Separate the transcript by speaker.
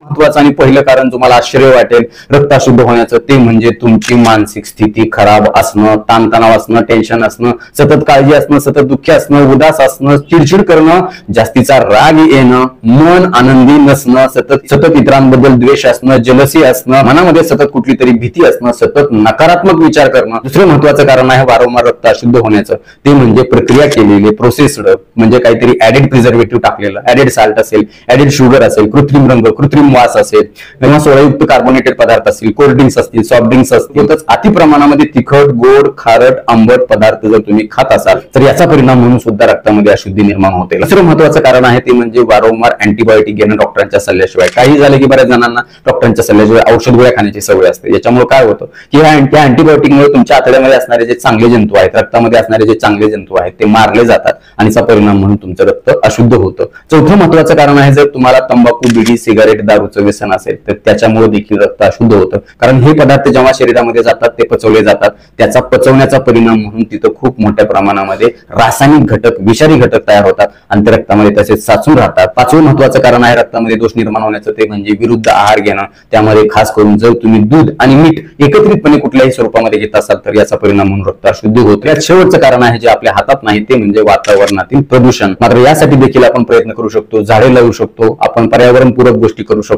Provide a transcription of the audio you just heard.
Speaker 1: महत्वाचं आणि पहिलं कारण तुम्हाला आश्चर्य वाटेल रक्त अशुद्ध होण्याचं, ते म्हणजे तुमची मानसिक स्थिती खराब असणं, ताणतणाव असणं, टेन्शन असणं, सतत काळजी असणं, सतत दुःखी असणं, उदास असणं, चिडचिड करणं, जास्तीचा राग येणं, मन आनंदी नसणं, सतत इतरांबद्दल द्वेष असणं, जलसी असणं, मनामध्ये सतत कुठली तरी भीती असणं, सतत नकारात्मक विचार करणं. दुसरं महत्वाचं कारण आहे वारंवार रक्त अशुद्ध होण्याचं, ते म्हणजे प्रक्रिया केलेले प्रोसेस्ड, म्हणजे काहीतरी ऍडेड प्रिझर्वेटिव्ह टाकलेलं, ऍडेड साल्ट असेल, ऍडेड शुगर असेल, कृत्रिम रंग, कृत्रिम वास असेल किंवा सोडायुक्त कार्बोनेटेड पदार्थ असतील, कोल्ड ड्रिंक्स असतील, सॉफ्ट ड्रिंक्स असतील, तसंच अति प्रमाणामध्ये तिखट, गोड, खारट, आंबट पदार्थ जर तुम्ही खात असाल तर याचा परिणाम म्हणून सुद्धा रक्तामध्ये अशुद्धी निर्माण होते. दुसरं महत्वाचं कारण आहे ते म्हणजे वारंवार अँटीबायोटिक घेणं डॉक्टरांच्या सल्ल्याशिवाय. काही झालं की बऱ्याच जणांना डॉक्टरांच्या सल्ल्याशिवाय औषध गोळ्या खाण्याची सवय असते. याच्यामुळे काय होतं की ह्या अँटीबायोटिकमुळे तुमच्या आतड्यामध्ये असणारे जे चांगले जंतू आहेत, रक्तामध्ये असणारे जे चांगले जंतू आहेत ते मारले जातात आणि त्याचा परिणाम म्हणून तुमचं रक्त अशुद्ध होतं. चौथं महत्वाचं कारण आहे जर तुम्हाला तंबाखू, बिडी, सिगारेट, दारूचं व्यसन असेल तर त्याच्यामुळे देखील रक्त अशुद्ध होतं. कारण हे पदार्थ जेव्हा शरीरामध्ये जातात ते पचवले जातात, त्याचा पचवण्याचा परिणाम म्हणून तिथं खूप मोठ्या प्रमाणामध्ये रासायनिक घटक, विषारी घटक तयार होतात आणि ते रक्तामध्ये तसेच साचून राहतात. पाचवं महत्वाचं कारण आहे रक्तामध्ये दोष निर्माण होण्याचं, ते म्हणजे विरुद्ध आहार घेणं. त्यामध्ये खास करून जर तुम्ही दूध आणि मीठ एकत्रितपणे कुठल्याही स्वरूपामध्ये घेत असाल तर याचा परिणाम म्हणून रक्त अशुद्ध होतं. यात शेवटचं कारण आहे जे आपल्या हातात नाही, ते म्हणजे वातावरणातील प्रदूषण. मात्र यासाठी देखील आपण प्रयत्न करू शकतो, झाडे लावू शकतो, आपण पर्यावरणपूरक गोष्टी करू शकतो.